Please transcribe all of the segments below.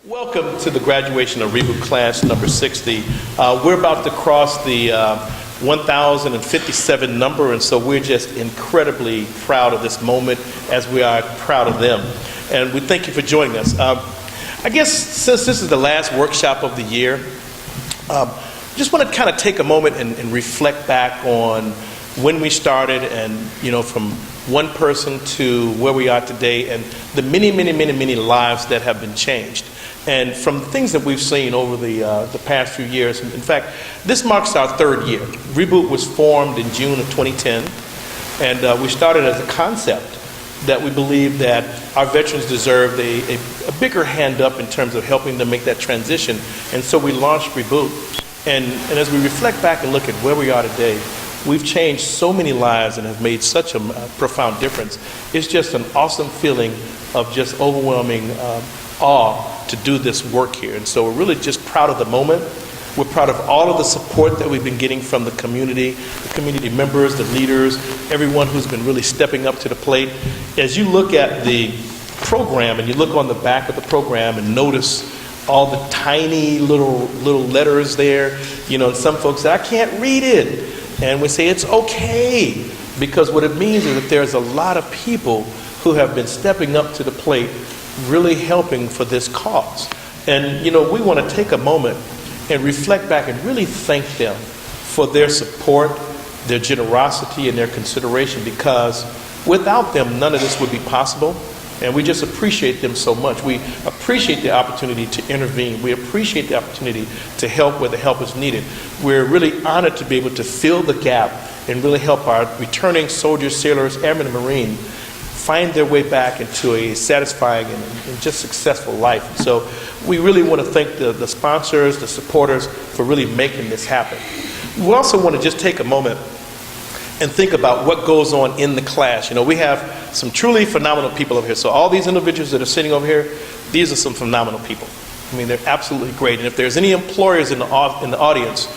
Welcome to the graduation of REBOOT class number 60. We're about to cross the 1,057 number, and so we're just incredibly proud of this moment as we are proud of them. And we thank you for joining us. I guess since this is the last workshop of the year, just want to kind of take a moment and reflect back on when we started and, you know, from one person to where we are today and the many lives that have been changed. And from the things that we've seen over the past few years, in fact, this marks our third year. REBOOT was formed in June of 2010, and we started as a concept that we believe that our veterans deserved a bigger hand up in terms of helping them make that transition. And so we launched REBOOT. And as we reflect back and look at where we are today, we've changed so many lives and have made such a profound difference. It's just an awesome feeling of just overwhelming awe to do this work here. And so we're really just proud of the moment. We're proud of all of the support that we've been getting from the community members, the leaders, everyone who's been really stepping up to the plate. As you look at the program and you look on the back of the program and notice all the tiny little letters there, you know, and some folks say, I can't read it. And we say it's okay, because what it means is that there's a lot of people who have been stepping up to the plate, really helping for this cause. And, you know, we want to take a moment and reflect back and really thank them for their support, their generosity, and their consideration, because without them, none of this would be possible. And we just appreciate them so much. We appreciate the opportunity to intervene. We appreciate the opportunity to help where the help is needed. We're really honored to be able to fill the gap and really help our returning soldiers, sailors, airmen, and Marine find their way back into a satisfying and just successful life. And so we really want to thank the sponsors, the supporters for really making this happen. We also want to just take a moment and think about what goes on in the class. You know, we have some truly phenomenal people over here. So all these individuals that are sitting over here, these are some phenomenal people. I mean, they're absolutely great. And if there's any employers in the audience,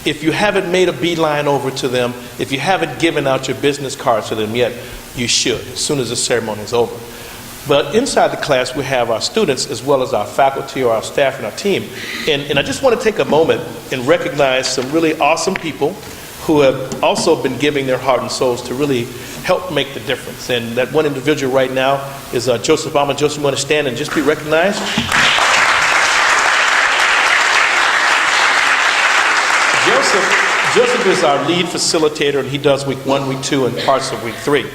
if you haven't made a beeline over to them, if you haven't given out your business cards to them yet, you should, as soon as the ceremony is over. But inside the class, we have our students as well as our faculty or our staff and our team. And I just want to take a moment and recognize some really awesome people who have also been giving their heart and souls to really help make the difference. And that one individual right now is Joseph Obama. Joseph, you want to stand and just be recognized? Joseph is our lead facilitator, and he does week 1, week 2, and parts of week 3.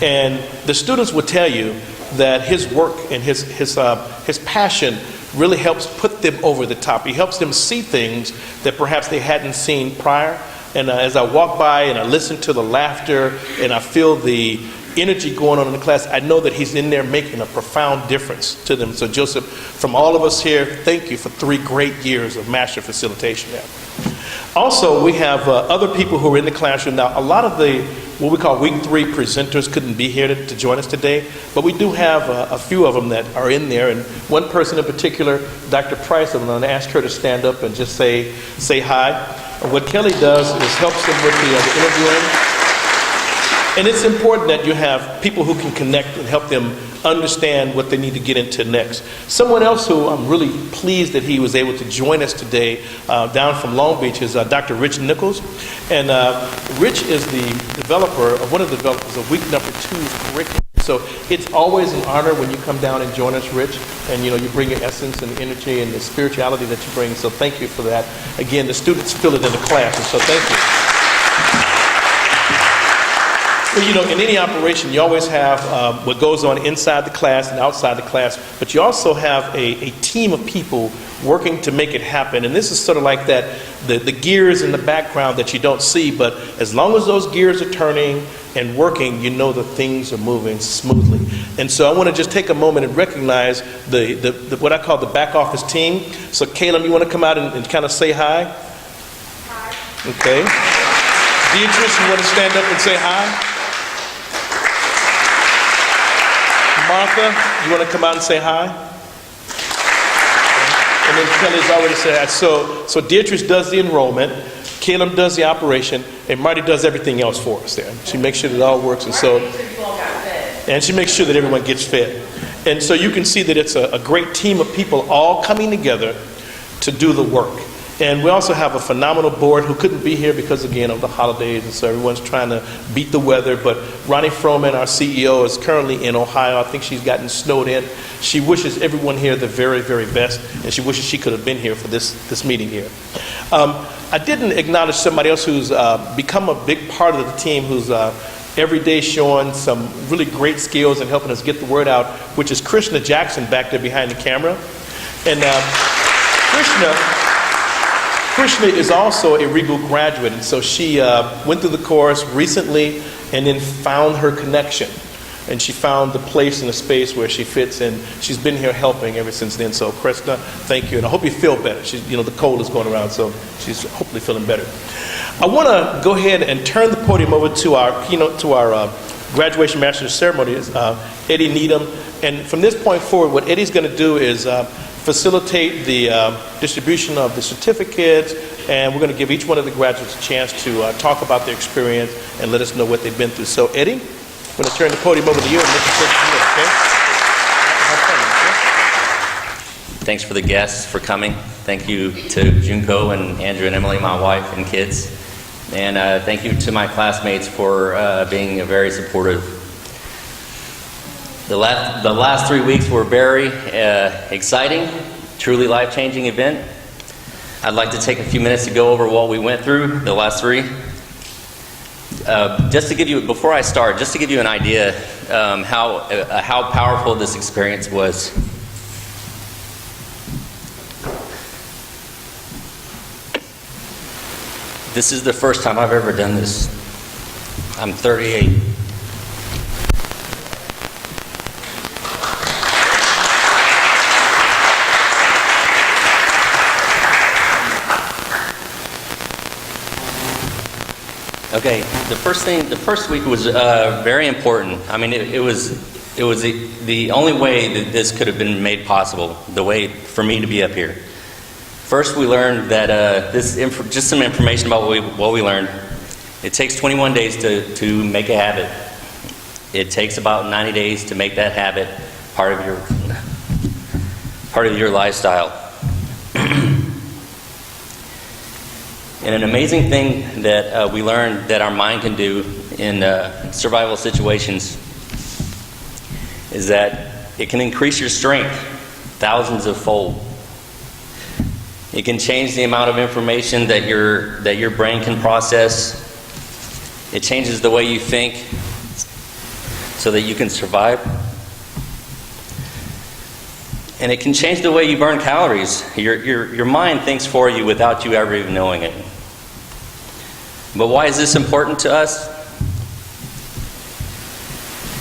And the students will tell you that his work and his passion really helps put them over the top. He helps them see things that perhaps they hadn't seen prior. And as I walk by and I listen to the laughter and I feel the energy going on in the class, I know that he's in there making a profound difference to them. So Joseph, from all of us here, thank you for 3 great years of master facilitation there. Also, we have other people who are in the classroom. Now, a lot of the, what we call week 3 presenters couldn't be here to join us today, but we do have a few of them that are in there. And one person in particular, Dr. Price, I'm going to ask her to stand up and just say hi. And what Kelly does is helps them with the interviewing. And it's important that you have people who can connect and help them understand what they need to get into next. Someone else who I'm really pleased that he was able to join us today down from Long Beach is Dr. Rich Nichols. And Rich is the developer, one of the developers of week number 2's curriculum. So it's always an honor when you come down and join us, Rich, and you know, you bring your essence and energy and the spirituality that you bring. So thank you for that. Again, the students feel it in the class, and so thank you. Well, you know, in any operation, you always have what goes on inside the class and outside the class, but you also have a team of people working to make it happen. And this is sort of like that, the gears in the background that you don't see, but as long as those gears are turning and working, you know that things are moving smoothly. And so I want to just take a moment and recognize the what I call the back office team. So Caleb, you want to come out and kind of say hi? Hi. Okay. Beatrice, you want to stand up and say hi? Martha, you want to come out and say hi? And then Kelly's already said hi. So Beatrice does the enrollment, Caleb does the operation, and Marty does everything else for us there. She makes sure that it all works, and so, and she makes sure that everyone gets fed. And so you can see that it's a great team of people all coming together to do the work. And we also have a phenomenal board who couldn't be here because, again, of the holidays, and so everyone's trying to beat the weather. But Ronnie Froman, our CEO, is currently in Ohio. I think she's gotten snowed in. She wishes everyone here the very, very best, and she wishes she could have been here for this meeting here. I didn't acknowledge somebody else who's become a big part of the team, who's every day showing some really great skills and helping us get the word out, which is Krishna Jackson back there behind the camera. And Krishna is also a REBOOT graduate, and so she went through the course recently and then found her connection. And she found the place and the space where she fits, and she's been here helping ever since then. So Krishna, thank you, and I hope you feel better. The cold is going around, so she's hopefully feeling better. I want to go ahead and turn the podium over to our keynote, to our graduation master of ceremonies, Eddie Needham. And from this point forward, what Eddie's going to do is facilitate the distribution of the certificates, and we're going to give each one of the graduates a chance to talk about their experience and let us know what they've been through. So, Eddie, I'm going to turn the podium over to you and let you take it, okay? Thanks for the guests for coming. Thank you to Junko and Andrew and Emily, my wife and kids. And thank you to my classmates for being very supportive. The last 3 weeks were very exciting, truly life-changing event. I'd like to take a few minutes to go over what we went through the last 3. Just to give you, before I start, just to give you an idea how powerful this experience was. This is the first time I've ever done this. I'm 38. Okay, the first week was very important. I mean, it was the only way that this could have been made possible, the way for me to be up here. First, we learned that just some information about what we learned. It takes 21 days to make a habit. It takes about 90 days to make that habit part of your lifestyle. And an amazing thing that we learned that our mind can do in survival situations is that it can increase your strength thousands of fold. It can change the amount of information that your brain can process. It changes the way you think so that you can survive. And it can change the way you burn calories. Your mind thinks for you without you ever even knowing it. But why is this important to us?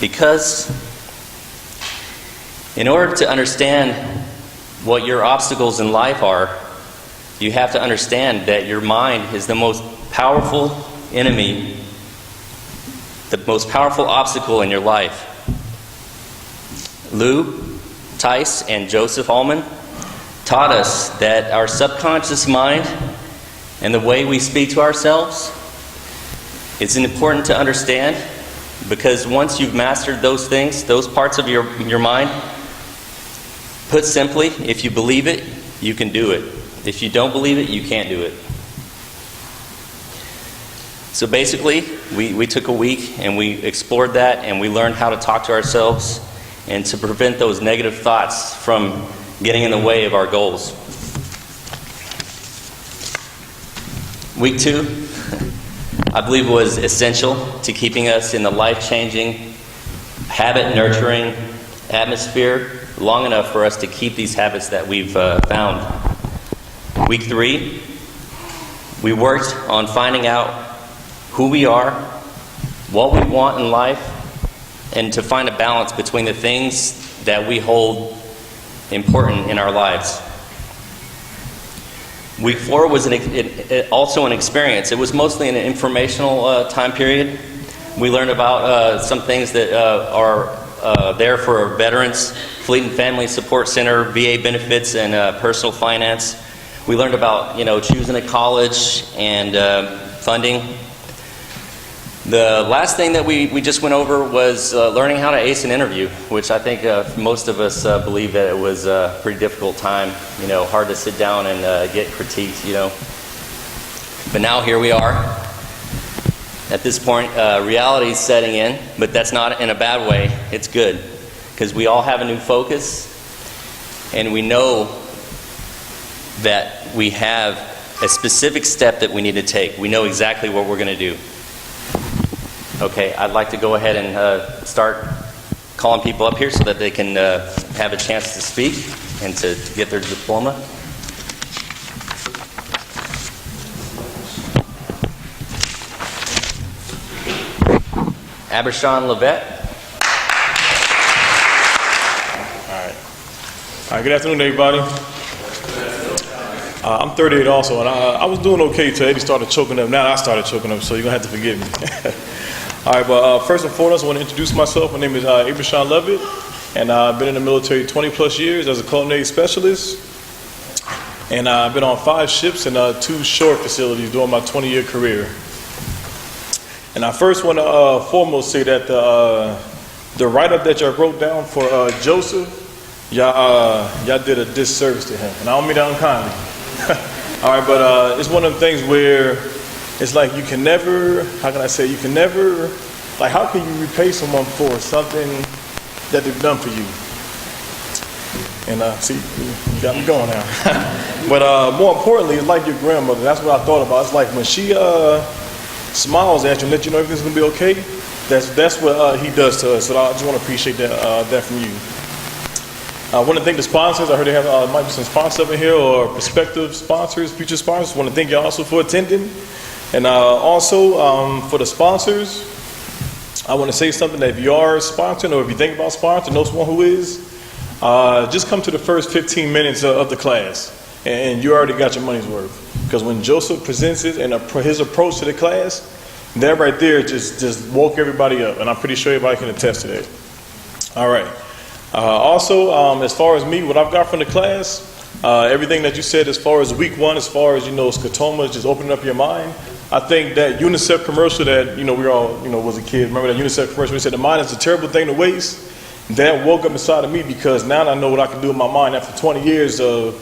Because in order to understand what your obstacles in life are, you have to understand that your mind is the most powerful enemy, the most powerful obstacle in your life. Lou, Tice, and Joseph Allman taught us that our subconscious mind and the way we speak to ourselves is important to understand, because once you've mastered those things, those parts of your mind, put simply, if you believe it, you can do it. If you don't believe it, you can't do it. So basically, we took a week and we explored that, and we learned how to talk to ourselves and to prevent those negative thoughts from getting in the way of our goals. Week 2, I believe, was essential to keeping us in the life-changing, habit-nurturing atmosphere long enough for us to keep these habits that we've found. Week 3, we worked on finding out who we are, what we want in life, and to find a balance between the things that we hold important in our lives. Week 4 was also an experience. It was mostly an informational time period. We learned about some things that are there for veterans, Fleet and Family Support Center, VA benefits, and personal finance. We learned about choosing a college and funding. The last thing that we just went over was learning how to ace an interview, which I think most of us believe that it was a pretty difficult time, hard to sit down and get critiqued, But now here we are. At this point, reality is setting in, but that's not in a bad way. It's good, because we all have a new focus, and we know that we have a specific step that we need to take. We know exactly what we're going to do. Okay, I'd like to go ahead and start calling people up here so that they can have a chance to speak and to get their diploma. Abrishon Lovett. All right, good afternoon, everybody. I'm 38 also, and I was doing okay till Eddie started choking up. Now I started choking up, so you're going to have to forgive me. All right, but first and foremost, I want to introduce myself. My name is Abrishon Lovett, and I've been in the military 20-plus years as a culinary specialist. And I've been on 5 ships and 2 shore facilities during my 20-year career. And I first want to foremost say that the write-up that y'all wrote down for Joseph, y'all did a disservice to him. And I don't mean that unkindly. All right, but it's one of the things where it's like you can never, how can I say, like how can you repay someone for something that they've done for you? And see, you got me going now. But more importantly, it's like your grandmother. That's what I thought about. It's like when she smiles at you and let you know everything's gonna be okay. That's what he does to us. So I just want to appreciate that from you. I want to thank the sponsors. I heard they have might be some sponsors up in here or prospective sponsors, future sponsors. I want to thank you also for attending. And also for the sponsors, I want to say something that if you are sponsoring or if you think about sponsoring, know someone who is, just come to the first 15 minutes of the class and you already got your money's worth. Because when Joseph presents it and his approach to the class, that right there just woke everybody up. And I'm pretty sure everybody can attest to that. All right. Also, as far as me, what I've got from the class, everything that you said as far as week 1, as far as, scotoma, just opening up your mind. I think that UNICEF commercial that, we all, was a kid. Remember that UNICEF commercial? We said the mind is a terrible thing to waste. That woke up inside of me because now I know what I can do with my mind after 20 years of,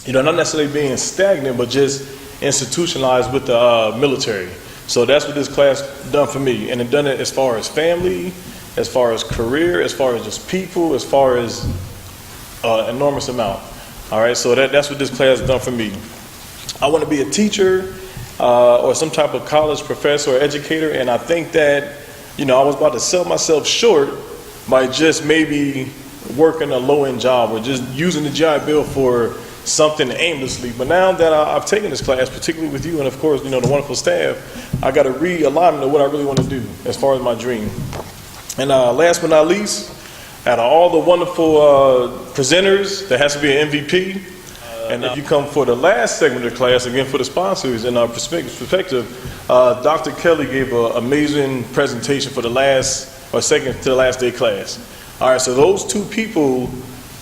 not necessarily being stagnant, but just institutionalized with the military. So that's what this class done for me. And it done it as far as family, as far as career, as far as just people, as far as enormous amount. All right, so that's what this class has done for me. I want to be a teacher or some type of college professor or educator, and I think that, I was about to sell myself short by just maybe working a low-end job or just using the GI Bill for something aimlessly. But now that I've taken this class, particularly with you and, of course, the wonderful staff, I got a realignment of what I really want to do as far as my dream. And last but not least, out of all the wonderful presenters, there has to be an MVP. And if you come for the last segment of the class, again for the sponsors and our perspective, Dr. Kelly gave an amazing presentation for the second to the last day class. All right, so those 2 people,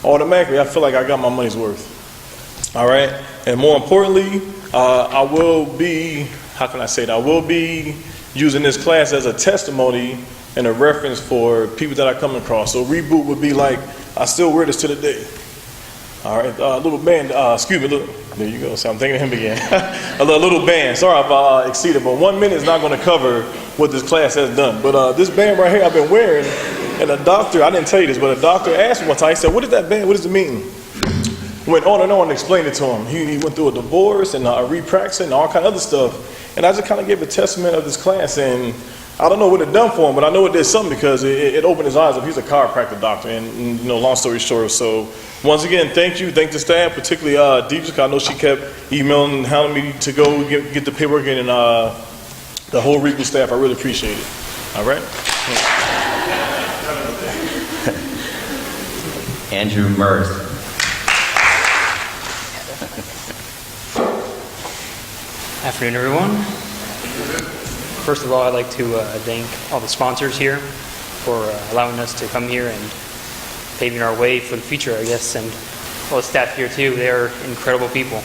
automatically, I feel like I got my money's worth. All right, and more importantly, I will be, how can I say that? I will be using this class as a testimony and a reference for people that I come across. So REBOOT would be like, I still wear this to the day. All right, little band, there you go, so I'm thinking of him again. A little band, sorry if exceeded, but 1 minute is not going to cover what this class has done. But this band right here I've been wearing, and a doctor, I didn't tell you this, but a doctor asked me one time, he said, what is that band, what does it mean? Went on and explained it to him. He went through a divorce and repracticing and all kind of other stuff. And I just kind of gave a testament of this class, and I don't know what it done for him, but I know it did something because it opened his eyes up. He's a chiropractor doctor, and long story short. So once again, thank you, thank the staff, particularly Deep, because I know she kept emailing and hounding me to go get the paperwork in, and the whole REBOOT staff. I really appreciate it. All right. Andrew Merz. Afternoon, everyone. First of all, I'd like to thank all the sponsors here for allowing us to come here and paving our way for the future, I guess, and all the staff here too. They are incredible people.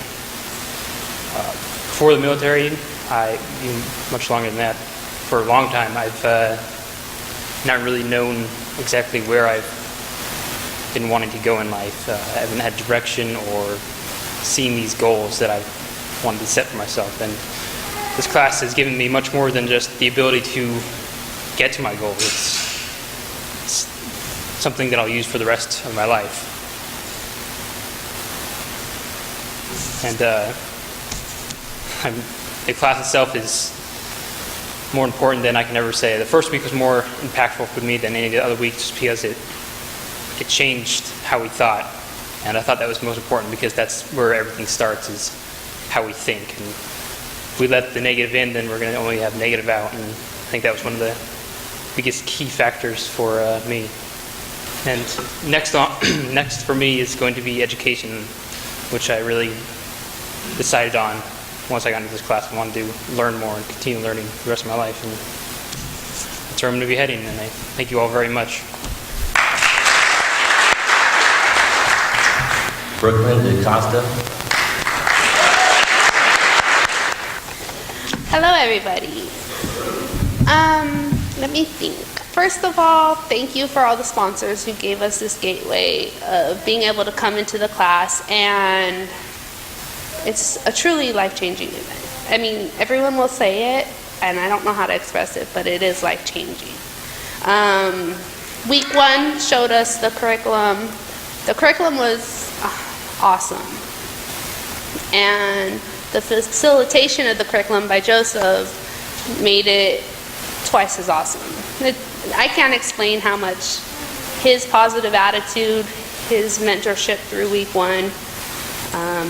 Before the military, even much longer than that, for a long time, I've not really known exactly where I've been wanting to go in life. I haven't had direction or seen these goals that I've wanted to set for myself. And this class has given me much more than just the ability to get to my goal. It's something that I'll use for the rest of my life. And the class itself is more important than I can ever say. The first week was more impactful for me than any of the other weeks, just because it changed how we thought. And I thought that was most important, because that's where everything starts, is how we think. And if we let the negative in, then we're going to only have negative out. And I think that was one of the biggest key factors for me. And next for me is going to be education, which I really decided on once I got into this class. I wanted to learn more and continue learning the rest of my life. And that's where I'm going to be heading. And I thank you all very much. Brooklyn DeCosta. Hello, everybody. Let me think. First of all, thank you for all the sponsors who gave us this gateway of being able to come into the class, and it's a truly life-changing event. I mean, everyone will say it, and I don't know how to express it, but it is life-changing. Week 1 showed us the curriculum. The curriculum was awesome. And the facilitation of the curriculum by Joseph made it twice as awesome. I can't explain how much his positive attitude, his mentorship through week 1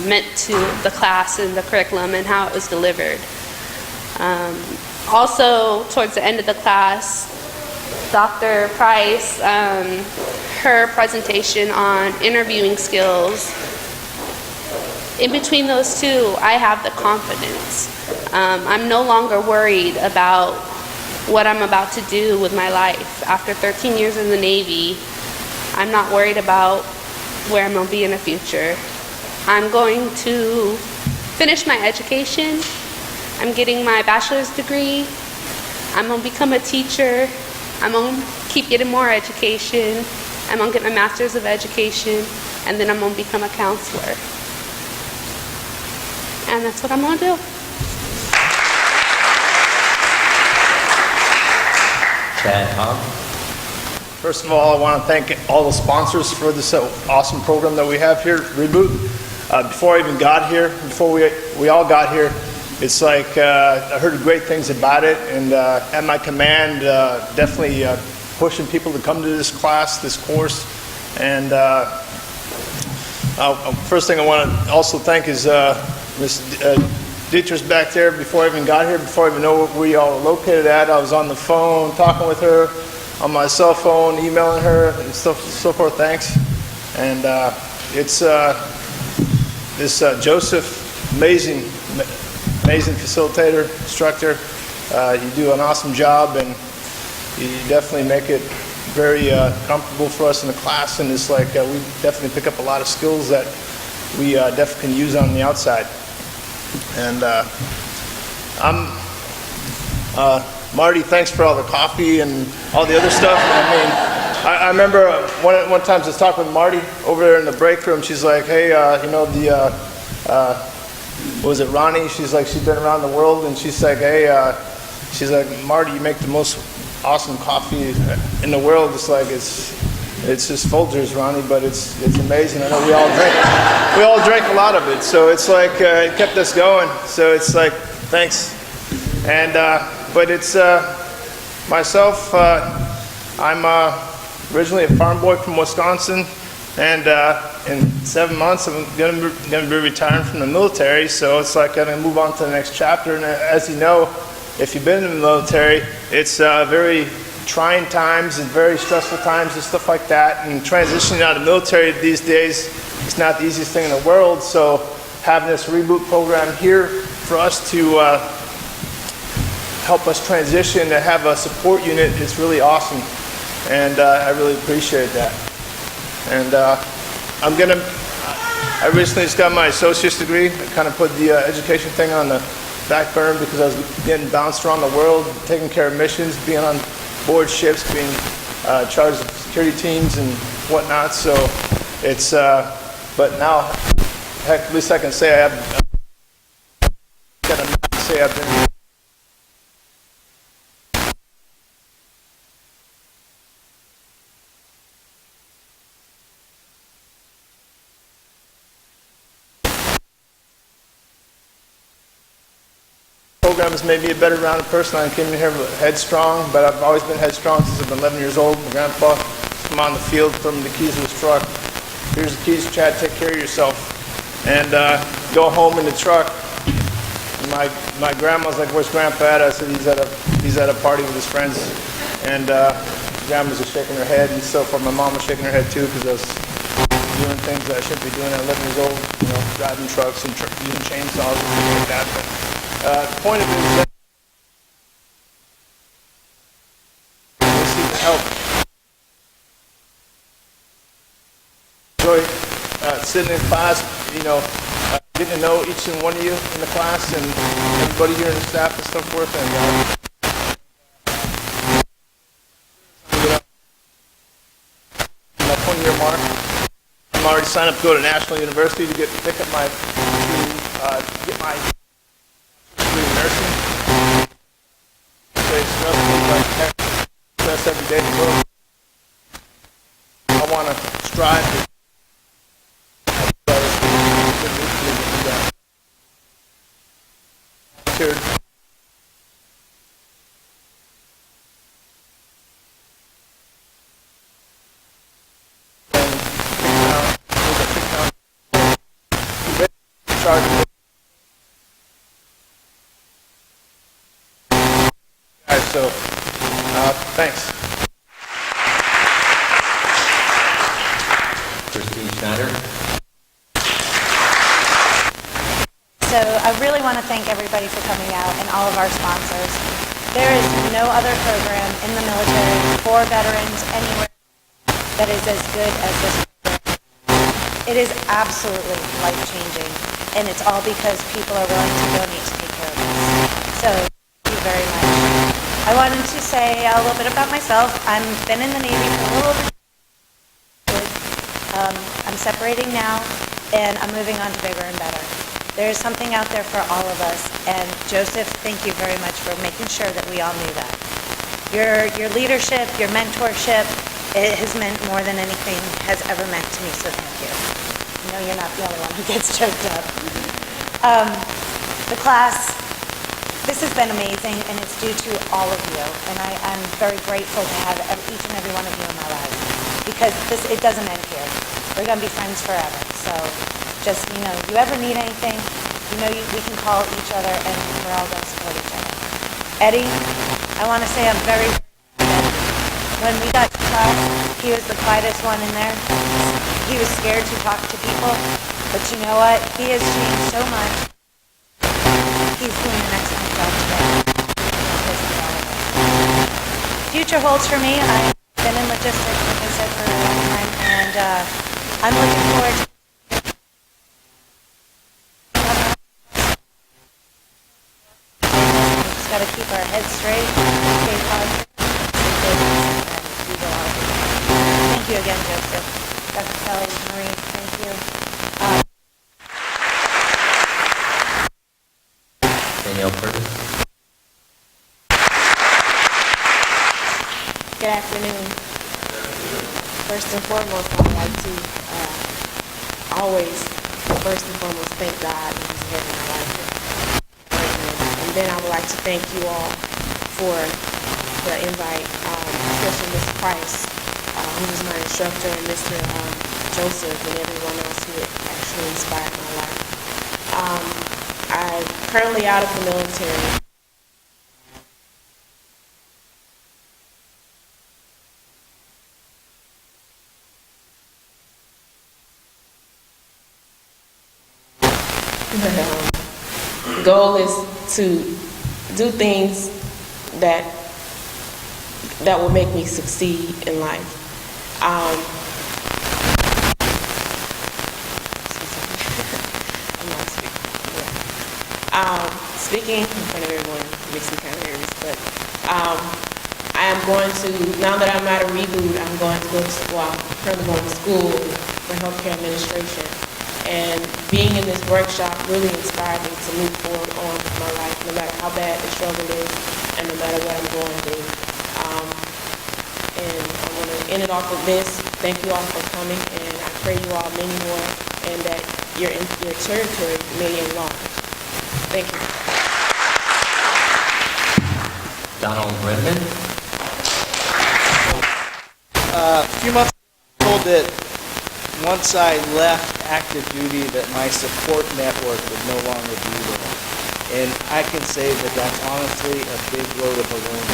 meant to the class and the curriculum and how it was delivered. Also, towards the end of the class, Dr. Price, her presentation on interviewing skills, in between those two, I have the confidence. I'm no longer worried about what I'm about to do with my life. After 13 years in the Navy, I'm not worried about where I'm going to be in the future. I'm going to finish my education. I'm getting my bachelor's degree. I'm going to become a teacher. I'm going to keep getting more education. I'm going to get my master's of education, and then I'm going to become a counselor. And that's what I'm going to do. Haug. First of all, I want to thank all the sponsors for this awesome program that we have here, REBOOT. Before I even got here, before we all got here, it's like I heard great things about it, and at my command, definitely pushing people to come to this class, this course. And first thing I want to also thank is Miss Dietrich's back there. Before I even got here, before I even know where we all are located at, I was on the phone talking with her, on my cell phone, emailing her, and so forth. Thanks. And it's this Joseph, amazing facilitator, instructor. You do an awesome job, and you definitely make it very comfortable for us in the class. And it's like we definitely pick up a lot of skills that we definitely can use on the outside. And Marty, thanks for all the coffee and all the other stuff. I mean, I remember one time I was talking with Marty over there in the break room. She's like, hey, you know, what was it, Ronnie? She's like, she's been around the world, and she's like, hey, she's like, Marty, you make the most awesome coffee in the world. It's like, it's just Folgers, Ronnie, but it's amazing. I know we all drank a lot of it, so it's like it kept us going. So it's like, thanks. And but it's myself. I'm originally a farm boy from Wisconsin, and in 7 months I'm going to be retiring from the military. So it's like I'm going to move on to the next chapter. And as you know, if you've been in the military, it's very trying times and very stressful times and stuff like that. And transitioning out of the military these days is not the easiest thing in the world. So having this REBOOT program here for us to help us transition, to have a support unit, is really awesome. And I really appreciate that. And I recently just got my associate's degree. I kind of put the education thing on the back burner because I was getting bounced around the world, taking care of missions, being on board ships, being charged of security teams and whatnot. So it's, but now, heck, at least I can say I have, I've been. Program has made me a better rounded person. I came in here headstrong, but I've always been headstrong since I've been 11 years old. My grandpa come on the field, throw him the keys of his truck. Here's the keys, Chad, take care of yourself. And go home in the truck. And my grandma's like, where's Grandpa at? I said, he's at a party with his friends. And grandma's just shaking her head, and so forth. My mom was shaking her head too, because I was doing things that I shouldn't be doing at 11 years old, you know, driving trucks and using chainsaws and things like that. But, the point of it is that we seek help. Enjoy sitting in class, you know, getting to know each and one of you in the class and everybody here in the staff and so forth. And my 20-year mark, I'm already signed up to go to National University to get my nursing. Stress every day. I want to strive to So, thanks. Schneider. So I really want to thank everybody for coming out and all of our sponsors. There is no other program in the military for veterans anywhere that is as good as this program. It is absolutely life-changing, and it's all because people are willing to donate to take care of us. So thank you very much. I wanted to say a little bit about myself. I've been in the Navy for a little over 2 years. I'm separating now, and I'm moving on to bigger and better. There is something out there for all of us, and Joseph, thank you very much for making sure that we all knew that. Your leadership, your mentorship, it has meant more than anything has ever meant to me, so thank you. I know you're not the only one who gets choked up. The class, this has been amazing, and it's due to all of you, and I'm very grateful to have each and every one of you in my life, because it doesn't end here. We're going to be friends forever, so just, you know, you ever need anything, you know we can call each other, and we're all going to support each other. Eddie, I want to say I'm very when we got to class, he was the quietest one in there. He was scared to talk to people, but you know what? He has changed so much. He's doing an excellent job today. Future holds for me. I've been in logistics, like I said, for a long time, and I'm looking forward to just got to keep our heads straight, stay positive, and we go on. Thank you again, Joseph. Dr. Kelly, Maurice, thank you. Danielle Curtis. Good afternoon. First and foremost, I would like to always, first and foremost, thank God that He's ahead in my life. And then I would like to thank you all for the invite, especially Ms. Price, who was my instructor, and Mr. Joseph, and everyone else who actually inspired my life. I'm currently out of the military. The goal is to do things that will make me succeed in life. I'm not speaking. Yeah. speaking in front of everyone makes me kind of nervous, but I am going to, now that I'm at a reboot, I'm going to go to, well, I'm currently going to school for healthcare administration. And being in this workshop really inspired me to move forward on with my life, no matter how bad the struggle is, and no matter what I'm going through. And I want to end it off with this. Thank you all for coming, and I pray you all many more, and that your territory may enlarge. Thank you. Donald Redman. A few months ago, I was told that once I left active duty that my support network would no longer be there. And I can say that that's honestly a big blow to the balloon,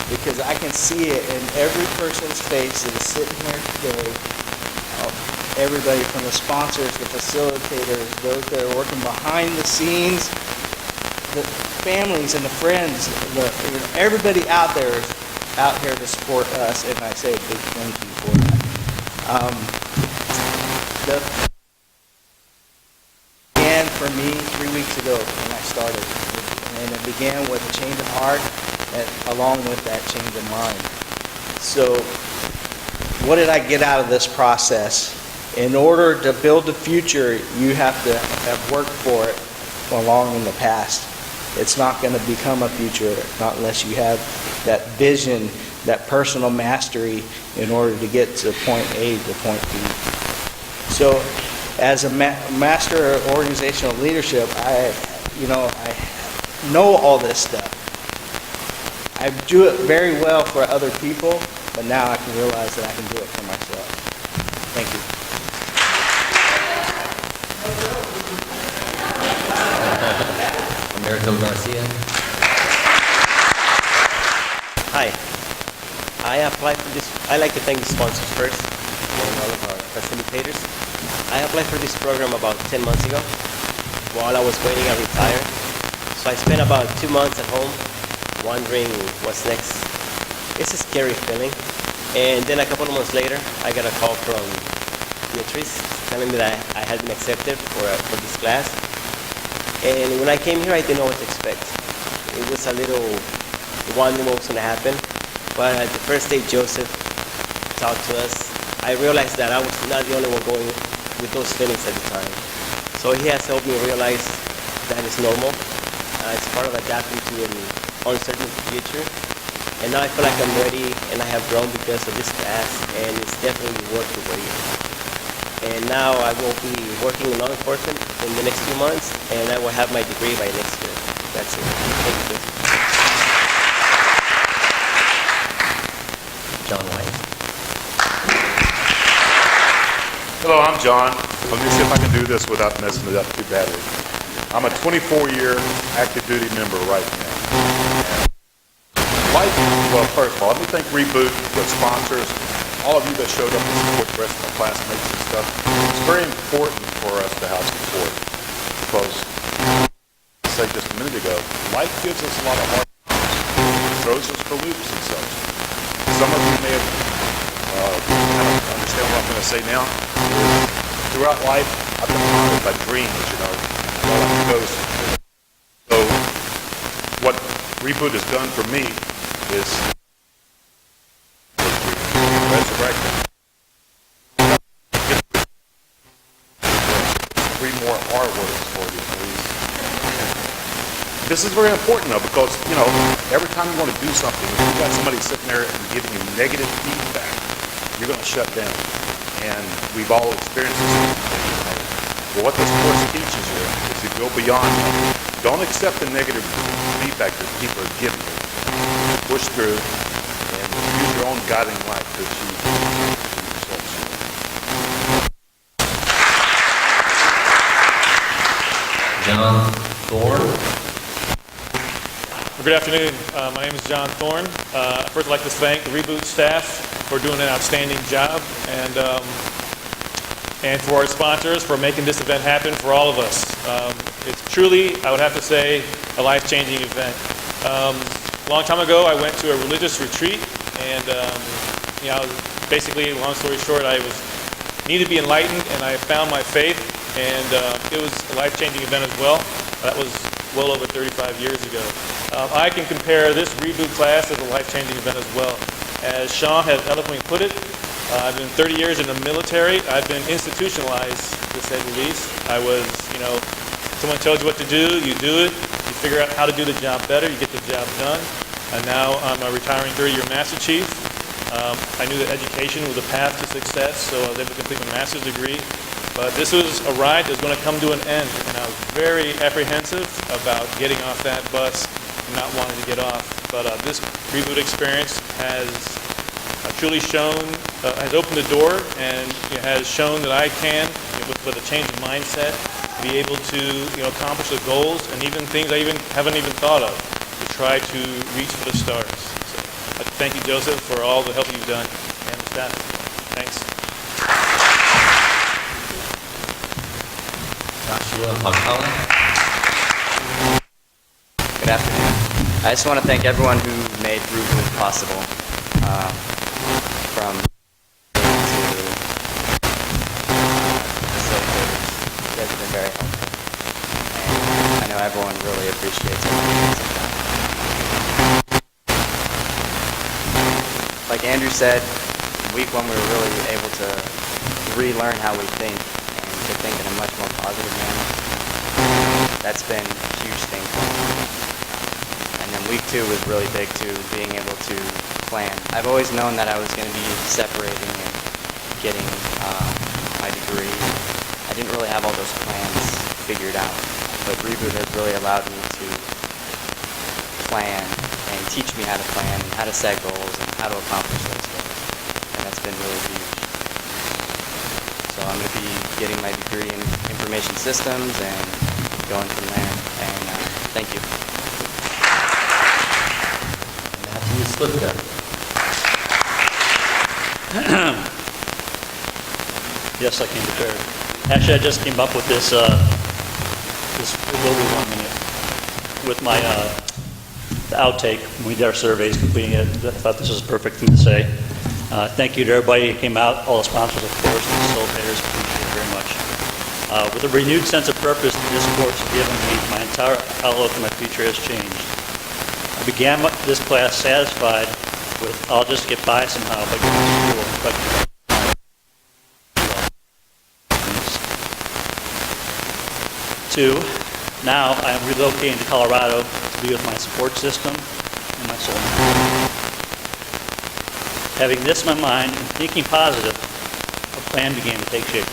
because I can see it in every person's face that is sitting here today. Everybody from the sponsors, the facilitators, those that are working behind the scenes, the families and the friends, everybody out there is out here to support us, and I say a big thank you for that. Began for me 3 weeks ago when I started, and it began with a change of heart and along with that change of mind. So what did I get out of this process? In order to build the future, you have to have worked for it along in the past. It's not going to become a future not unless you have that vision, that personal mastery in order to get to point A to point B. So as a master of organizational leadership, I know all this stuff. I do it very well for other people, but now I can realize that I can do it for myself. Thank you. Garcia. Hi. I applied for this. I like to thank the sponsors first and all of our facilitators. I applied for this program about 10 months ago. While I was waiting, I retired. So I spent about 2 months at home wondering what's next. It's a scary feeling. And then a couple of months later, I got a call from Beatrice telling me that I had been accepted for this class. And when I came here, I didn't know what to expect. It was a little wondering what was going to happen. But the first day Joseph talked to us, I realized that I was not the only one going with those feelings at the time. So he has helped me realize that it's normal. It's part of adapting to an uncertain future. And now I feel like I'm ready and I have grown because of this class, and it's definitely worth the wait. And now I will be working in law enforcement in the next few months, and I will have my degree by next year. That's it. Thank you. John White. Hello, I'm John. Let me see if I can do this without messing it up too badly. I'm a 24-year active duty member right now. Well, first of all, let me thank REBOOT, the sponsors, all of you that showed up to support the rest of my classmates and stuff. It's very important for us to have support because, as I said just a minute ago, life gives us a lot of hard times, throws us for loops and such. Some of you may have kind of understand what I'm going to say now. Throughout life, I've been haunted by dreams, while I'm ghost. So, what REBOOT has done for me is resurrected. 3 more R words for you, please. This is very important though, because every time you want to do something, if you've got somebody sitting there and giving you negative feedback, you're going to shut down. And we've all experienced this. Well, what this course teaches you is to go beyond that. Don't accept the negative feedback that people are giving you. Push through and use your own guiding light to achieve results. John Thorne. Well, good afternoon. My name is John Thorne. First, I'd like to thank the REBOOT staff for doing an outstanding job, and for our sponsors for making this event happen for all of us. It's truly, I would have to say, a life-changing event. A long time ago, I went to a religious retreat, and basically, long story short, I needed to be enlightened, and I found my faith, and it was a life-changing event as well. That was well over 35 years ago. I can compare this reboot class as a life-changing event as well. As Sean has eloquently put it, I've been 30 years in the military. I've been institutionalized, to say the least. I was, someone tells you what to do, you do it. You figure out how to do the job better, you get the job done. And now I'm a retiring 30-year Master Chief. I knew that education was a path to success, so I was able to complete my master's degree. But this was a ride that was going to come to an end, and I was very apprehensive about getting off that bus and not wanting to get off. But this reboot experience has truly shown, has opened the door, and has shown that I can, with a change of mindset, be able to accomplish the goals and even things I haven't even thought of to try to reach for the stars. So I'd like to thank you, Joseph, for all the help you've done, and the staff. Thanks. Good afternoon. I just want to thank everyone who made REBOOT possible, from to facilitators. You guys have been very helpful, and I know everyone really appreciates it. Like Andrew said, week one we were really able to relearn how we think and to think in a much more positive manner. That's been a huge thing for me. And then week two was really big too, being able to plan. I've always known that I was going to be separating and getting my degree. I didn't really have all those plans figured out, but REBOOT has really allowed me to plan and teach me how to plan and how to set goals and how to accomplish those goals. And that's been really huge. So I'm going to be getting my degree in information systems and going from there. And thank you. Matthew Slivka. Yes, I came prepared. Actually, I just came up with this. This will be 1 minute with my the outtake when we did our surveys, completing it. I thought this was a perfect thing to say. Thank you to everybody who came out, all the sponsors, of course, and facilitators. Appreciate it very much. With a renewed sense of purpose that this course has given me, my entire outlook on my future has changed. I began this class satisfied with, I'll just get by somehow by going to school and collecting. Two, now I am relocating to Colorado to be with my support system and my soulmate. Having this in my mind and thinking positive, a plan began to take shape.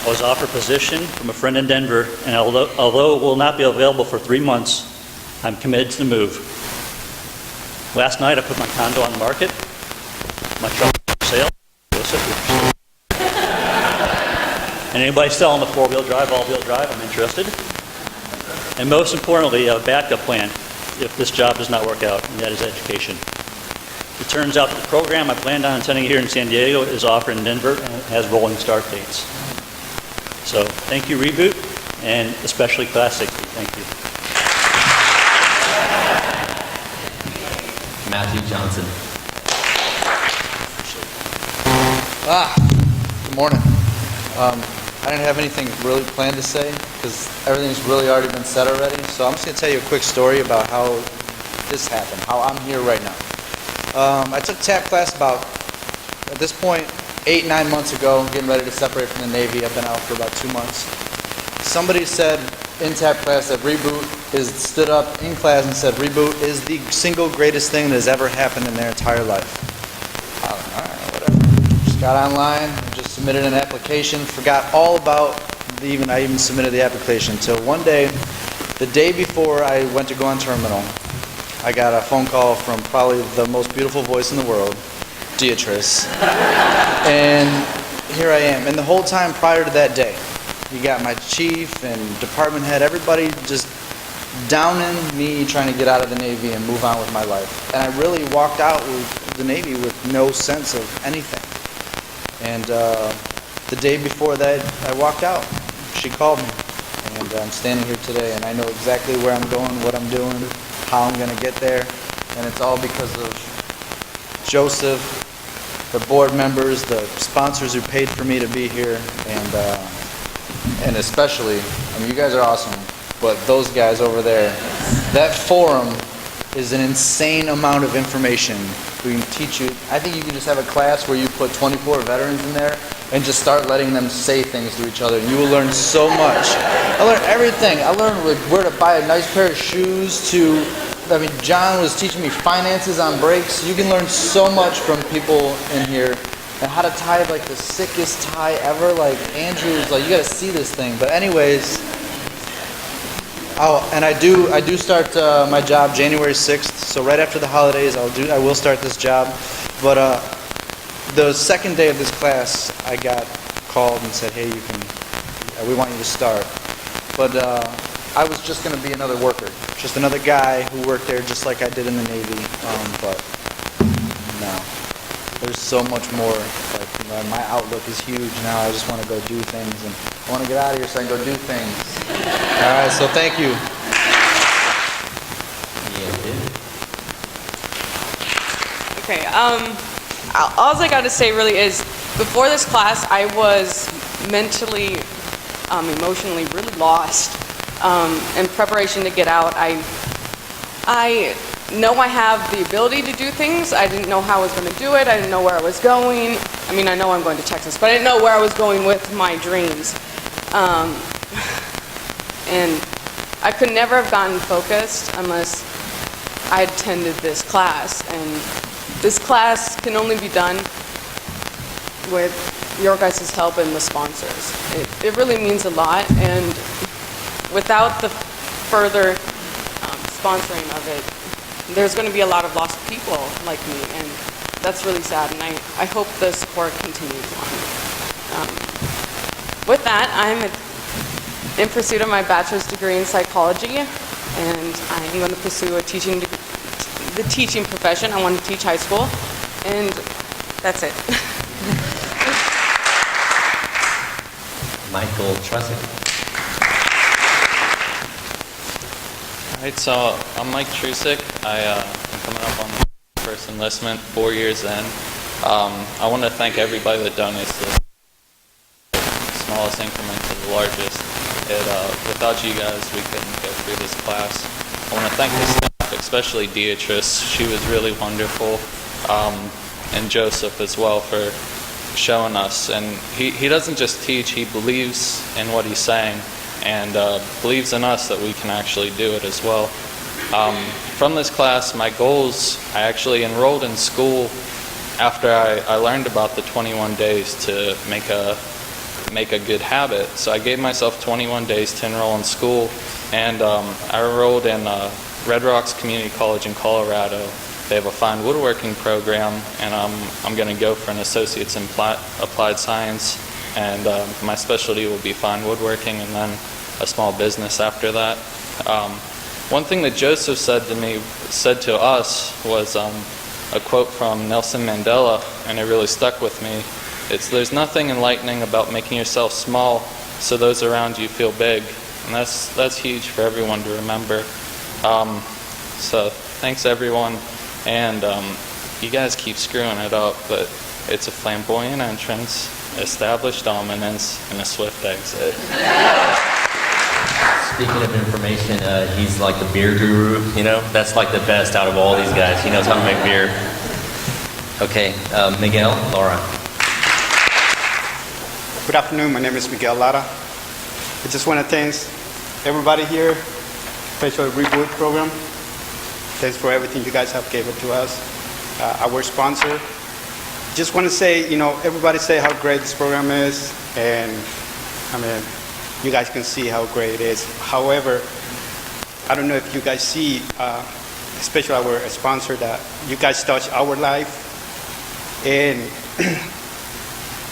I was offered a position from a friend in Denver, and although it will not be available for 3 months, I'm committed to the move. Last night I put my condo on the market, my truck for sale. And anybody selling a four-wheel drive, all-wheel drive, I'm interested. And most importantly, a backup plan if this job does not work out, and that is education. It turns out that the program I planned on attending here in San Diego is offered in Denver and it has rolling start dates. So thank you, REBOOT, and especially Class 60. Thank you. Matthew Johnson. Good morning. I didn't have anything really planned to say because everything's really already been said already. So I'm just going to tell you a quick story about how this happened, how I'm here right now. I took TAP class about, at this point, 8-9 months ago, getting ready to separate from the Navy. I've been out for about 2 months. Somebody said in TAP class that REBOOT stood up in class and said REBOOT is the single greatest thing that has ever happened in their entire life. I was like, all right, whatever. Just got online, just submitted an application, forgot all about I even submitted the application until one day, the day before I went to go on terminal, I got a phone call from probably the most beautiful voice in the world, Beatrice. And here I am. And the whole time prior to that day, you got my chief and department head, everybody just downing me trying to get out of the Navy and move on with my life. And I really walked out with the Navy with no sense of anything. And the day before that, I walked out. She called me. And I'm standing here today, and I know exactly where I'm going, what I'm doing, how I'm going to get there. And it's all because of Joseph, the board members, the sponsors who paid for me to be here, and especially, I mean, you guys are awesome. but those guys over there, that forum is an insane amount of information. We can teach you, I think you can just have a class where you put 24 veterans in there and just start letting them say things to each other. You will learn so much. I learned everything. I learned where to buy a nice pair of shoes to, John was teaching me finances on brakes. You can learn so much from people in here. And how to tie like the sickest tie ever. Like Andrew's like, you gotta see this thing. But anyways, and I do start my job January 6th. So right after the holidays, I will start this job. But the second day of this class, I got called and said, hey, we want you to start. But I was just gonna be another worker, just another guy who worked there just like I did in the Navy. But no. There's so much more. Like, my outlook is huge now. I just want to go do things, and I want to get out of here so I can go do things. All right, so thank you. Okay. All I got to say really is, before this class, I was mentally, emotionally really lost. In preparation to get out, I know I have the ability to do things. I didn't know how I was going to do it. I didn't know where I was going. I mean, I know I'm going to Texas, but I didn't know where I was going with my dreams. And I could never have gotten focused unless I attended this class. And this class can only be done with your guys' help and the sponsors. It really means a lot. And without the further sponsoring of it, there's going to be a lot of lost people like me, and that's really sad, and I hope the support continues on. With that, I'm in pursuit of my bachelor's degree in psychology, and I'm going to pursue the teaching profession. I want to teach high school, and that's it. Michael Trussick. Alright, so I'm Mike Trusick. I'm coming up on my first enlistment, 4 years in. I want to thank everybody that donates to the smallest increment to the largest. Without you guys, we couldn't go through this class. I want to thank the staff, especially Beatrice. She was really wonderful, and Joseph as well for showing us. And he doesn't just teach, he believes in what he's saying, and believes in us that we can actually do it as well. From this class, my goals, I actually enrolled in school after I learned about the 21 days to make a good habit. So I gave myself 21 days to enroll in school, and I enrolled in Red Rocks Community College in Colorado. They have a fine woodworking program, and I'm going to go for an associate's in applied science, and my specialty will be fine woodworking, and then a small business after that. One thing that Joseph said to us was a quote from Nelson Mandela, and it really stuck with me. There's nothing enlightening about making yourself small so those around you feel big, and that's huge for everyone to remember. So thanks everyone, and you guys keep screwing it up, but it's a flamboyant entrance, established dominance, and a swift exit. Speaking of information, he's like the beer guru, you know? That's like the best out of all these guys. He knows how to make beer. Okay, Miguel Lara. Good afternoon, my name is Miguel Lara. I just want to thank everybody here, especially the REBOOT program. Thanks for everything you guys have given to us. Our sponsor. Just want to say, everybody say how great this program is, and I mean, you guys can see how great it is. However, I don't know if you guys see, especially our sponsor, that you guys touch our life, and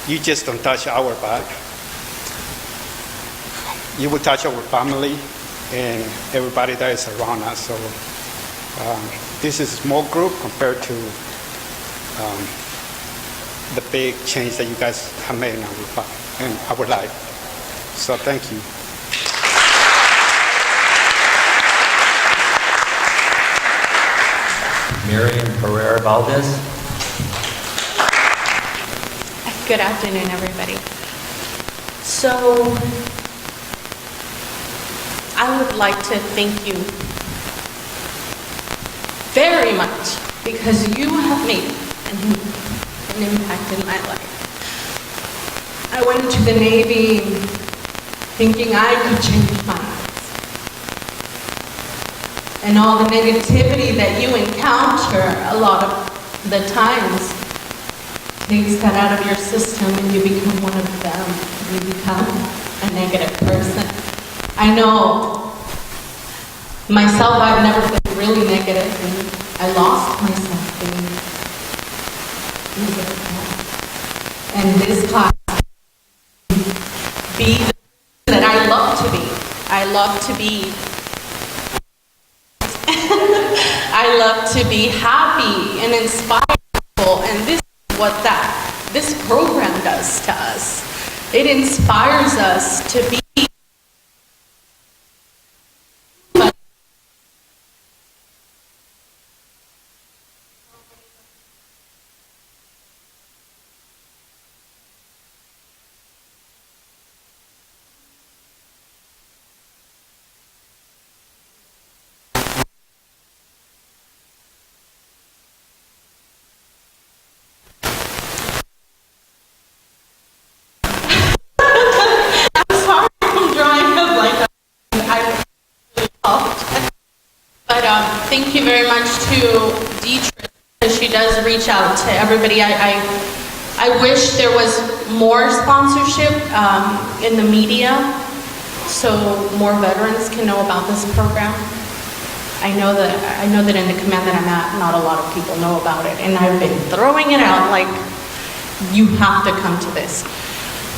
you just don't touch our back. You will touch our family and everybody that is around us. So this is a small group compared to the big change that you guys have made in our life. So thank you. Miriam Herrera-Valdez. Good afternoon, everybody. So, I would like to thank you very much because you have made an impact in my life. I went to the Navy thinking I could change minds. And all the negativity that you encounter a lot of the times takes that out of your system and you become one of them. You become a negative person. I know myself, I've never been really negative and I lost myself being negative. And this class be the that I love to be. I love to be I love to be happy and inspired people, and this is what this program does to us. It inspires us to be thank you very much to Dietrich, because she does reach out to everybody. I wish there was more sponsorship in the media so more veterans can know about this program. I know that in the command that I'm at, not a lot of people know about it, and I've been throwing it out like, you have to come to this.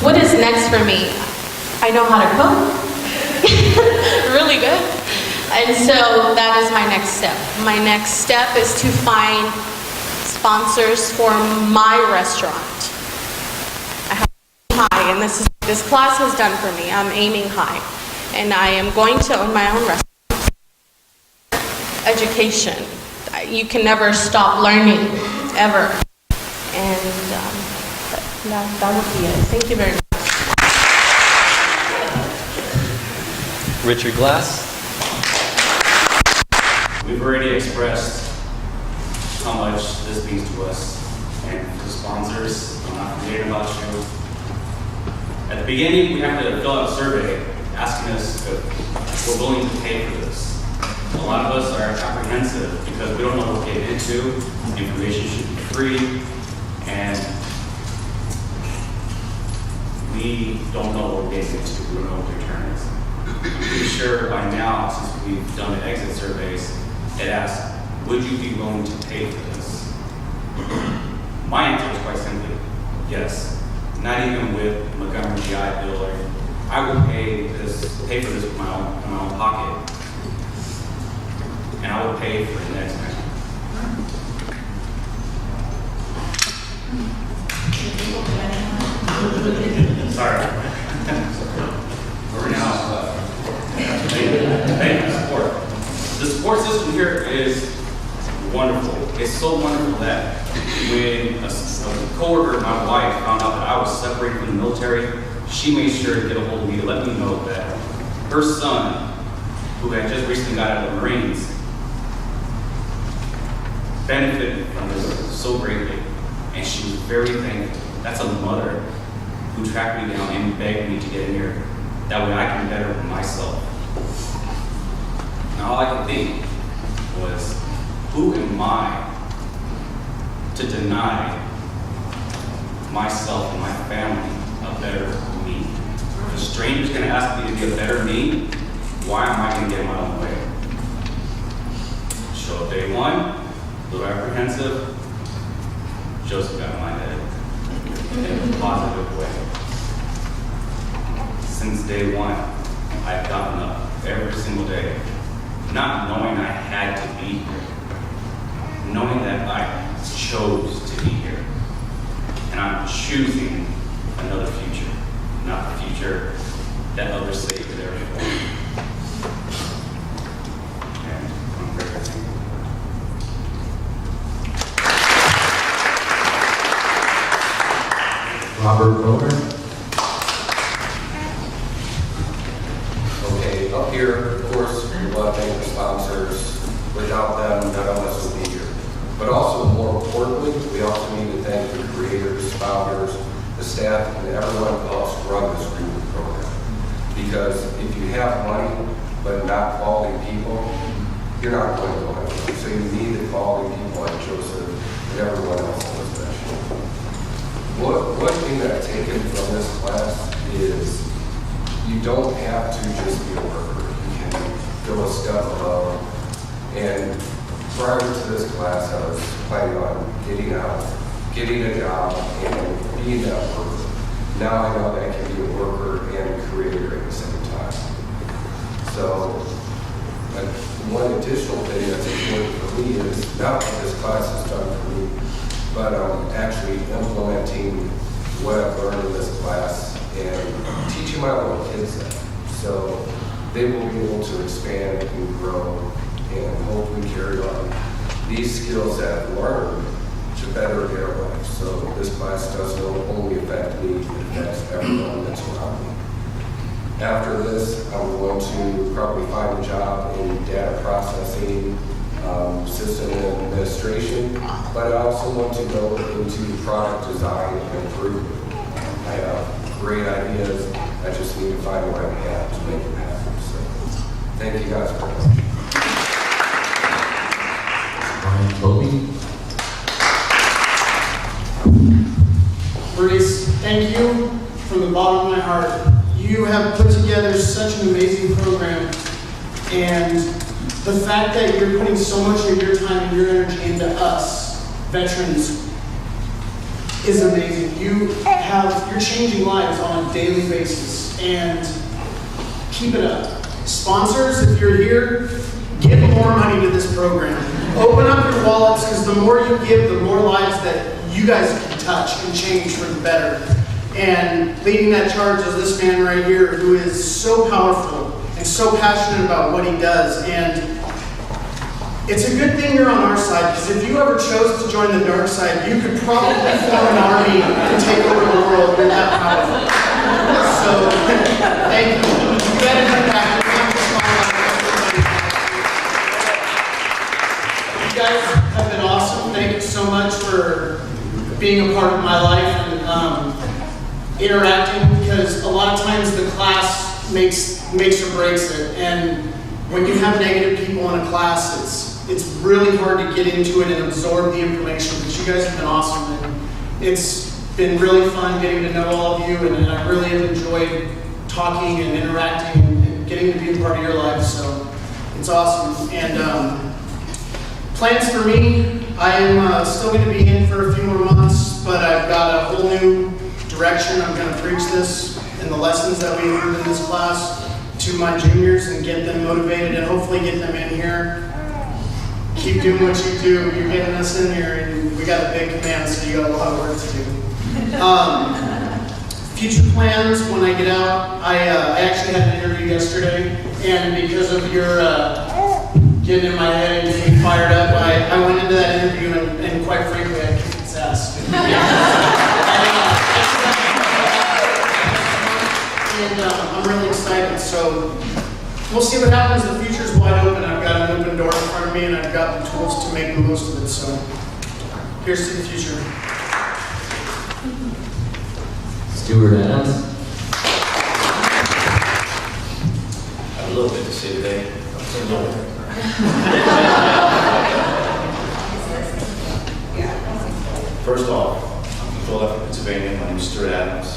What is next for me? I know how to cook, really good. And so that is my next step. My next step is to find sponsors for my restaurant. I have to aim high, and this class has done for me. I'm aiming high. And I am going to own my own restaurant. Education. You can never stop learning, ever. And that would be it. Thank you very much. Richard Glass. We've already expressed how much this means to us and to the sponsors. I'm not forgetting about you. At the beginning, we have to fill out a survey asking us if we're willing to pay for this. A lot of us are apprehensive because we don't know what we're getting into. The information should be free, and we don't know what we're getting into. We don't know what the return is. I'm pretty sure by now, since we've done the exit surveys, it asks, would you be willing to pay for this? My answer is quite simply, yes. Not even with Montgomery GI Bill, or I will pay for this with my own pocket. And I will pay for the next man. Sorry. We're now, thank you for support. The support system here is wonderful. It's so wonderful that when a coworker of my wife found out that I was separated from the military, she made sure to get a hold of me to let me know that her son, who had just recently got out of the Marines, benefited from this so greatly, and she was very thankful. That's a mother who tracked me down and begged me to get in here. That way I can better myself. And all I could think was, who am I to deny myself and my family a better me? If a stranger's gonna ask me to be a better me, why am I gonna get in my own way? Show up day one, a little apprehensive, Joseph got in my head in a positive way. Since day one, I've gotten up every single day, not knowing I had to be here, knowing that I chose to be here. And I'm choosing another future, not the future that others say is there for me. And I'm very thankful. Robert Bohnert. Okay, Up here, of course, we want to thank the sponsors. Without them, none of us would be here. But also, more importantly, we also need to thank the creators, founders, the staff, and everyone else who run this REBOOT program. Because if you have money, but not quality people, you're not going to go anywhere. So you need the quality people like Joseph and everyone else in this mission. One thing that I've taken from this class is you don't have to just be a worker. You can go a step above. And prior to this class, I was planning on getting out, getting a job, and being that worker. Now I know that I can be a worker and a creator at the same time. So, one additional thing that's important for me is not what this class has done for me, but actually implementing what I've learned in this class and teaching my little kids that. So they will be able to expand and grow and hopefully carry on these skills that I've learned to better their life. So this class doesn't only affect me, it affects everyone that's around me. After this, I'm going to probably find a job in data processing, system administration, but I also want to go into product design and improvement. I have great ideas, I just need to find the right path to make it happen. So thank you guys very much. Tobey. Maurice, thank you from the bottom of my heart. You have put together such an amazing program, and the fact that you're putting so much of your time and your energy into us, veterans, is amazing. You're changing lives on a daily basis, and keep it up. Sponsors, if you're here, give more money to this program. Open up your wallets, because the more you give, the more lives that you guys can touch and change for the better. And leading that charge is this man right here, who is so powerful and so passionate about what he does. And it's a good thing you're on our side, because if you ever chose to join the dark side, you could probably form an army and take over the world. You're that powerful. So, thank you. You better come back. You guys have been awesome. Thank you so much for being a part of my life and interacting, because a lot of times the class makes or breaks it. And when you have negative people in a class, it's really hard to get into it and absorb the information. But you guys have been awesome, and it's been really fun getting to know all of you, and I really have enjoyed talking and interacting and getting to be a part of your life. So it's awesome. And plans for me, I am still going to be in for a few more months, but I've got a whole new direction. I'm going to preach this and the lessons that we learned in this class to my juniors and get them motivated and hopefully get them in here. Keep doing what you do. You're getting us in here, and we got a big command, so you got a lot of work to do. Future plans when I get out, I actually had an interview yesterday, and because of your getting in my head and getting fired up, I went into that interview and quite frankly, I kicked its ass. And I'm really excited, so we'll see what happens. The future's wide open. I've got an open door in front of me, and I've got the tools to make the most of it, so here's to the future. Stewart Adams. I have a little bit to say today. First off, I'm from Philadelphia, Pennsylvania. My name is Stewart Adams.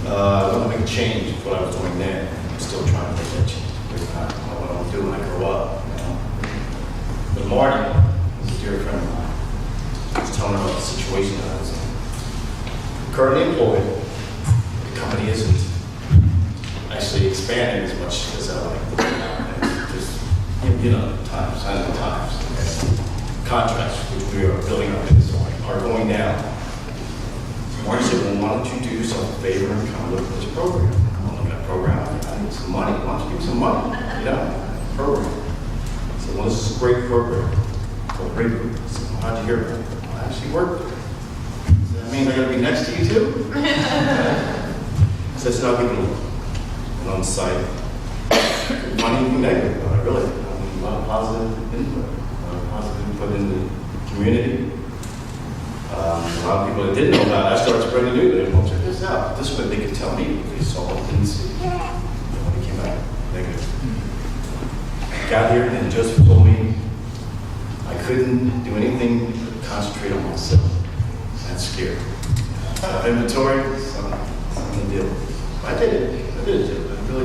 I want to make a change of what I was doing then. I'm still trying to make that change. I don't know what I'll do when I grow up. You know? But Marty is a dear friend of mine. I was telling her about the situation that I was in. I'm currently employed. The company isn't actually expanding as much as I like. Just, you know, times. Contracts, which we are building our business on, are going down. Marty said, well, why don't you do yourself a favor and come look at this program? I'm looking at a program, I need some money. Why don't you give me some money? You know, program. I said, well, this is a great program. Called REBOOT. I said, well, how'd you hear about it? Well, I actually worked with it. I said, that means I gotta be next to you too? I said, so I'll give you an on-site couldn't find anything negative about it, really. A lot of positive input in the community. A lot of people that didn't know about it, I started spreading the news. Well, check this out. This way they could tell me what they saw and didn't see. When it came out negative. I got here and Joseph told me I couldn't do anything but concentrate on myself. That's scary. Inventory, something to deal with. I did it. I really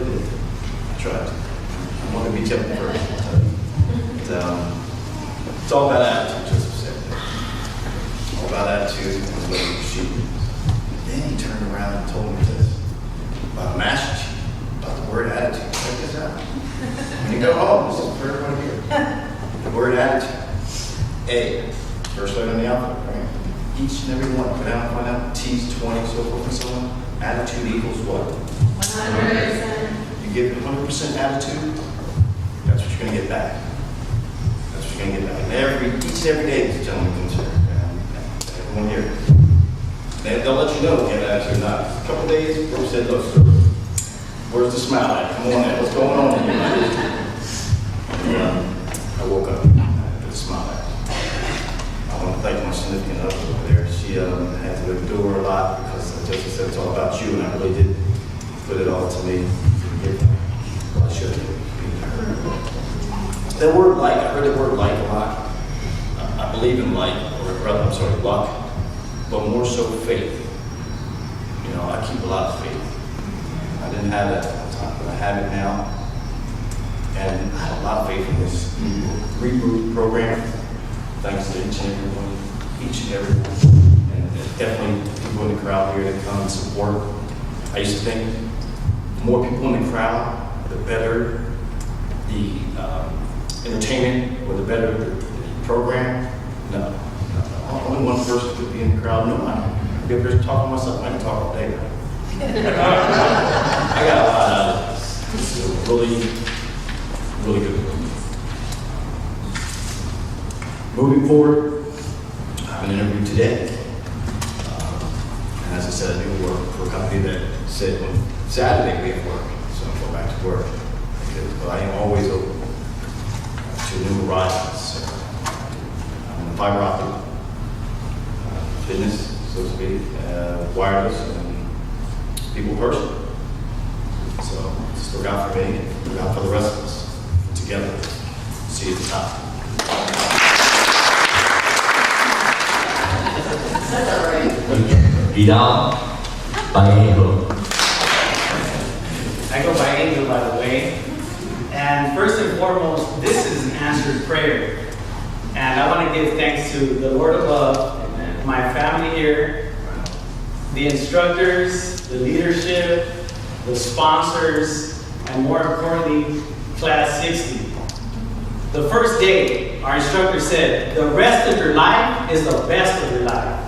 did. I tried. I wanted to be kept first. It's all about attitude, Joseph said. All about attitude and the way you shoot. Then he turned around and told me this about a master sheet, about the word attitude. Check this out. When you go home, this is for everyone here. The word attitude. A, first letter in the alphabet, right? Each and every one, put out, find out, T's 20, so forth and so on. Attitude equals what? 100%. You give 100% attitude, that's what you're going to get back. That's what you're going to get back. And each and every day, this gentleman comes here. Everyone here. They'll let you know if you have attitude or not. A couple days, Brooke said, look, sir, where's the smile at? Come on in. What's going on here? I woke up with a smile at. I want to thank my significant other over there. She had to endure a lot because Joseph said it's all about you, and I really did put it all to me. Well, I should have. That word like, I heard the word like a lot. I believe in like, or rather, I'm sorry, luck, but more so faith. You know, I keep a lot of faith. I didn't have that at the time, but I have it now. And I have a lot of faith in this REBOOT program. Thanks to each and every one. And definitely people in the crowd here that come and support. I used to think the more people in the crowd, the better the entertainment or the better the program. No. Only one person could be in the crowd. No, I get here talking to myself. I can talk all day. I got a lot out of this. This is a really good program. Moving forward, I have an interview today. And as I said, I do work for a company that said on Saturday we have work, so I'm going back to work. But I am always open to new horizons. I'm in fiber optic fitness, so to speak, wireless, and people person. So just look out for me, look out for the rest of us. Together, see you at the top. Vidal Vallejo. I go by Angel, by the way. And first and foremost, this is an answered prayer. And I want to give thanks to the Lord above, my family here, the instructors, the leadership, the sponsors, and more importantly, Class 60. The first day, our instructor said, the rest of your life is the best of your life.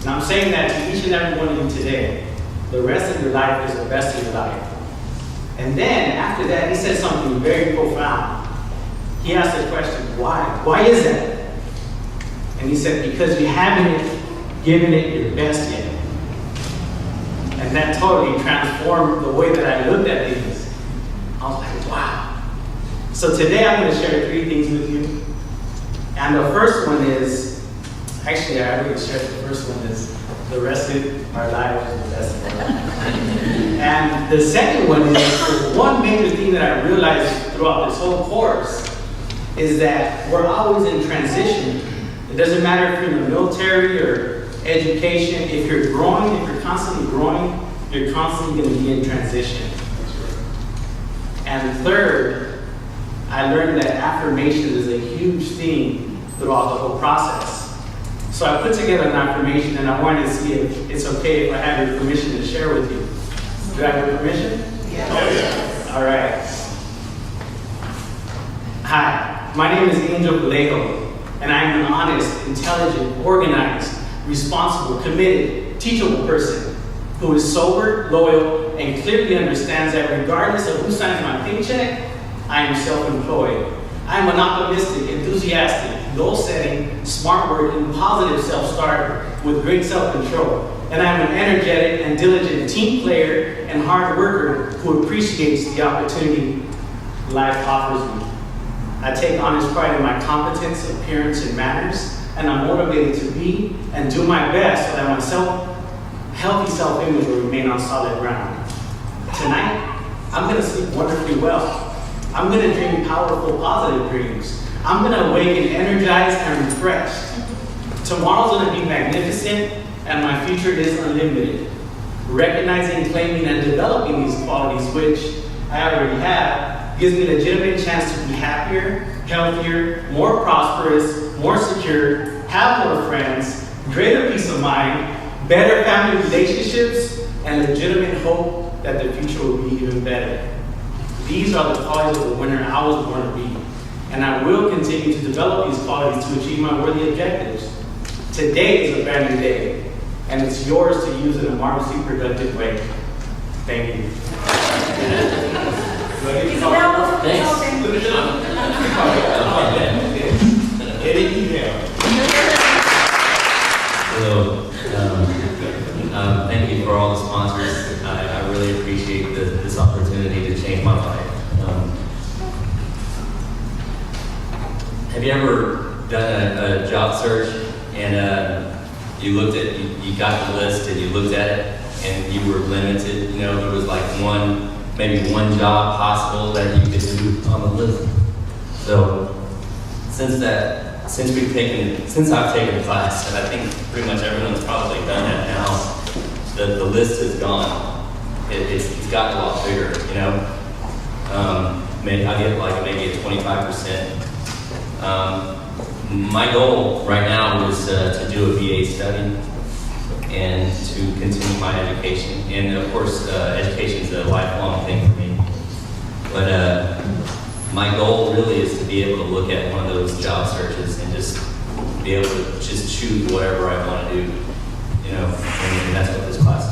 And I'm saying that to each and every one of you today. The rest of your life is the best of your life. And then, after that, he said something very profound. He asked the question, why? Why is that? And he said, because you haven't given it your best yet. And that totally transformed the way that I looked at things. I was like, wow. So today I'm going to share 3 things with you. And the first one is, actually I already shared the first one, is the rest of our life is the best of our life. And the second one is, one major thing that I realized throughout this whole course is that we're always in transition. It doesn't matter if you're in the military or education. If you're growing, if you're constantly growing, you're constantly going to be in transition. And third, I learned that affirmation is a huge theme throughout the whole process. So I put together an affirmation, and I wanted to see if it's okay if I have your permission to share with you. Do I have your permission? Yes. All right. Hi, my name is Angel Vallejo, and I am an honest, intelligent, organized, responsible, committed, teachable person who is sober, loyal, and clearly understands that regardless of who signs my paycheck, I am self-employed. I am an optimistic, enthusiastic, goal-setting, smart working, positive self-starter with great self-control. And I am an energetic and diligent team player and hard worker who appreciates the opportunity life offers me. I take honest pride in my competence, appearance, and manners, and I'm motivated to be and do my best so that my healthy self-image will remain on solid ground. Tonight, I'm gonna sleep wonderfully well. I'm gonna dream powerful, positive dreams. I'm gonna awaken energized and refreshed. Tomorrow's gonna be magnificent, and my future is unlimited. Recognizing, claiming, and developing these qualities, which I already have, gives me a legitimate chance to be happier, healthier, more prosperous, more secure, have more friends, greater peace of mind, better family relationships, and legitimate hope that the future will be even better. These are the qualities of the winner I was born to be, and I will continue to develop these qualities to achieve my worthy objectives. Today is a brand new day, and it's yours to use in a marvelously productive way. Thank you. So, thank you for all the sponsors. I really appreciate this opportunity to change my life. Have you ever done a job search and you got the list and you looked at it and you were limited? You know, there was like maybe one job possible that you could do on the list. So since I've taken the class, and I think pretty much everyone's probably done that now, the list is gone. It's gotten a lot bigger, you know. Maybe I get like maybe a 25%. My goal right now is to do a BA study and to continue my education. And of course, education is a lifelong thing for me. But my goal really is to be able to look at one of those job searches and just be able to just choose whatever I want to do, you know, and that's what this class